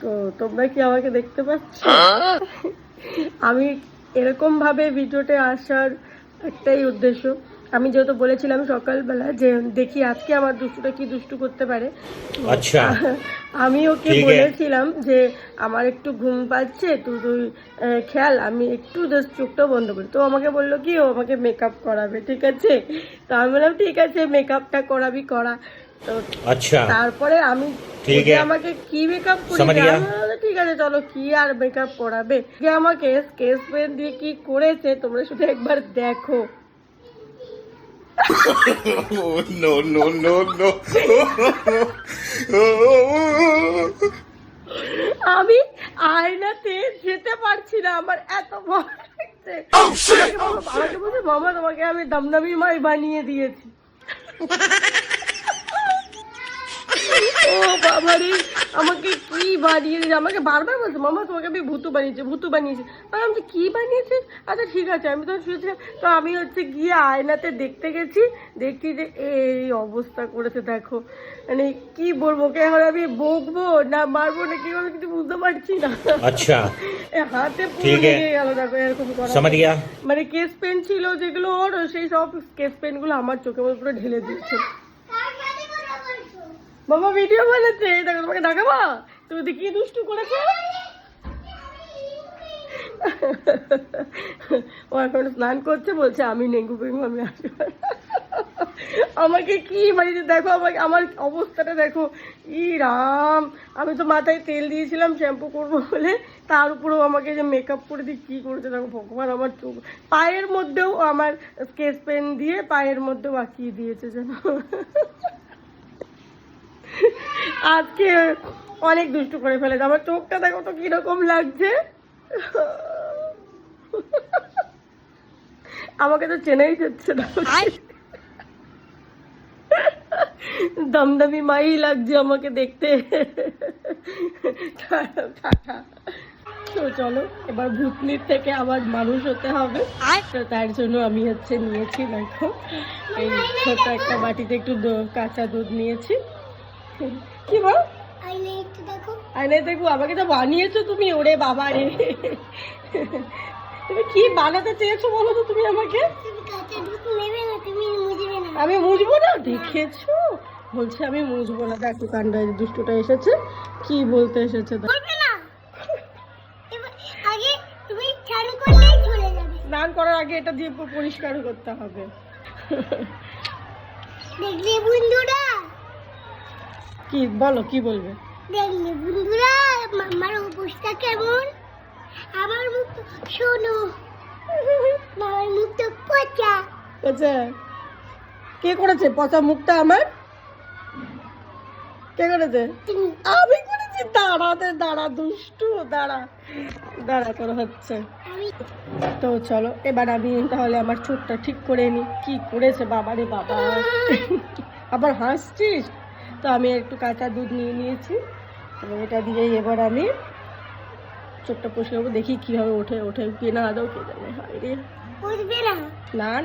তো তোমরা কি আমাকে দেখতে পাচ্ছ? আমি এরকম ভাবে ভিডিওতে আসার একটাই উদ্দেশ্য, আমি যেহেতু বলেছিলাম সকালবেলা যে দেখি আজকে আমার দুষ্টুটা কি দুষ্টু করতে পারে। আচ্ছা, আমি ওকে বলেছিলাম যে আমার একটু ঘুম পাচ্ছে, তুই খেয়াল, আমি একটু জাস্ট চোখটা বন্ধ করি। তো আমাকে বললো কি ও আমাকে মেকআপ করাবে, ঠিক আছে। তো আমি বললাম ঠিক আছে মেকআপটা করাবি করা। তো আচ্ছা তারপরে আমি আমাকে কি মেকআপ করিয়ে, ঠিক আছে চলো কি আর মেকআপ করাবে, আমাকে স্কেচ পেন দিয়ে কি করেছে তোমরা শুধু একবার দেখো। no no no no আমি আয়নাতে যেতে পারছি না, আমার এত ভয় লাগছে। আমাকে বলছে মামা তোমাকে আমি দমদমি মাই বানিয়ে দিয়েছি। ও বাবা রে, আমাকে কি বানিয়ে দিয়েছে, আমাকে বারবার বলছে মামা তোমাকে আমি ভুতু বানিয়েছি। আমি যে কি বানিয়েছিস, আচ্ছা ঠিক আছে। আমি তো শুয়েছিলাম, তো আমি হচ্ছে গিয়ে আয়নাতে দেখতে গেছি, দেখছি যে এই অবস্থা করেছে দেখো। মানে কি বলবো, ওকে এখন আমি বকবো না মারবো না কি আমি কিছু বুঝতে পারছি না। আচ্ছা হাতে পুরো লেগে গেল দেখো এরকম করা। মানে কেস পেন ছিল যেগুলো ওর, সেই সব কেস পেন গুলো আমার চোখে পুরো ঢেলে দিচ্ছে। বাবা ভিডিও বানাচ্ছে, দেখো তোমাকে ডাকাবা, তুমি দেখি দুষ্টু করেছে। ও এখন স্নান করছে, বলছে আমি নেঙ্গু পেঙ্গু আমি আসবো। আমাকে কি বানিয়েছে দেখো, আমাকে আমার অবস্থাটা দেখো। ই রাম, আমি তো মাথায় তেল দিয়েছিলাম শ্যাম্পু করবো বলে, তার উপরেও আমাকে যে মেকআপ করে দিয়ে কি করেছে দেখো ভগবান। আমার চোখ, পায়ের মধ্যেও আমার স্কেচ পেন দিয়ে পায়ের মধ্যেও আঁকিয়ে দিয়েছে যেন। আজকে অনেক দুষ্টু করে ফেলেছে, আমার চোখটা দেখো তো কিরকম লাগছে। আমাকে তো চেনাই যাচ্ছে না, দমদমি মাই লাগছে আমাকে দেখতে। তো চলো এবার ভূতনির থেকে আবার মানুষ হতে হবে, তো তার জন্য আমি হচ্ছে নিয়েছি দেখো এই ছোট একটা বাটিতে একটু কাঁচা দুধ নিয়েছি। কি বল আয়নায় দেখো, আমাকে তো বানিয়েছো তুমি, ওরে বাবা রে। তুমি কি বানাতে চেয়েছো বলো তো তুমি আমাকে? আমি মুছবো না, দেখেছো বলছে আমি মুছবো না। দেখো কান্ডা দুষ্টুটা এসেছে, কি বলতে এসেছে। স্নান করার আগে এটা দিয়ে পরিষ্কার করতে হবে। কি বলো, কি বলবে? দেখলে বন্ধুরা আমার অবস্থা কেমন, আমার মুখ শোনো, আমার মুখটা পচা। পচা? কে করেছে পচা মুখটা আমার? কে করেছে? আমি করেছি। দাঁড়া দুষ্টু, দাঁড়া তোর হচ্ছে। তো চলো এবার আমি তাহলে আমার চোখটা ঠিক করে নি। কি করেছে বাবারে বাবা, আবার হাসছিস? তো আমি একটু কাঁচা দুধ নিয়ে নিয়েছি, এবং এটা দিয়ে এবার আমি চোখটা পরিষ্কার করবো। দেখি কিভাবে ওঠে কি না আদৌ কে জানে। হায়রে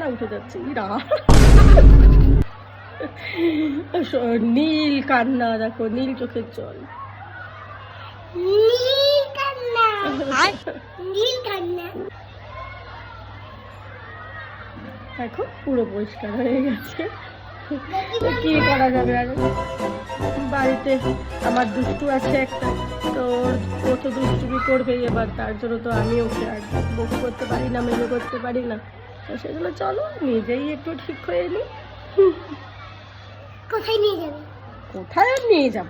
না উঠে যাচ্ছে। নীল কান্না দেখো, নীল চোখের জল। দেখো পুরো পরিষ্কার হয়ে গেছে। কি করা যাবে আর, বাড়িতে আমার দুষ্টু আছে একটা, তো ও তো দুষ্টুমি করবেই। এবার তার জন্য তো আমি ওকে আর বকু করতে পারি না, মেজো করতে পারি না। তো সেজন্য চলো নিজেই একটু ঠিক হয়ে নিই। কোথায় নিয়ে যাবে? কোথায় আর নিয়ে যাব,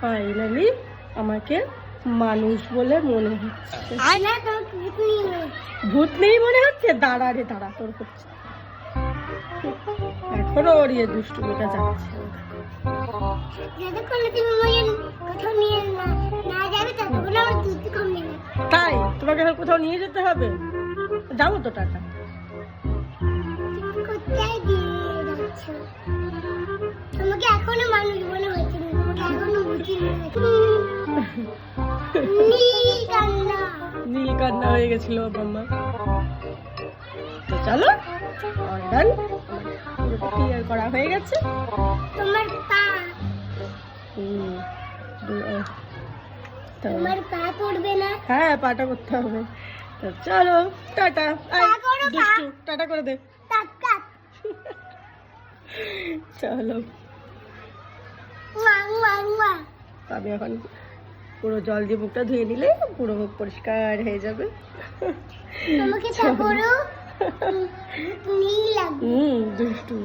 ফাইনালি আমাকে মানুষ বলে মনে হচ্ছে। ভূত নেই মনে হচ্ছে? দাঁড়া রে দাঁড়া, তোর হচ্ছে এখনো ওর ইয়ে দুষ্টুমিটা যাচ্ছে। তাই তোমাকে এখন কোথাও নিয়ে যেতে হবে? যাবো তো, টাটা। তোমাকে এখনো মানুষ মনে হচ্ছে, এখনো বুঝিনি। নীল কান্না হয়ে গেছিল মাম্মা। তো চলো ডান, ক্লিয়ার করা হয়ে গেছে। তোমার পা হুম, তো তোমার পা পড়বে না। হ্যাঁ পাটা করতে হবে। তো চলো টাটা। আয়, পা করো, পা। দুষ্টু, টাটা করে দে। কাট কাট চলো ওয়া ওয়া ওয়া। আমি এখন পুরো জল দিয়ে মুখটা ধুয়ে নিলে পুরো মুখ পরিষ্কার হয়ে যাবে। তোমাকে তা করো নীল লাগবে। দুষ্টু।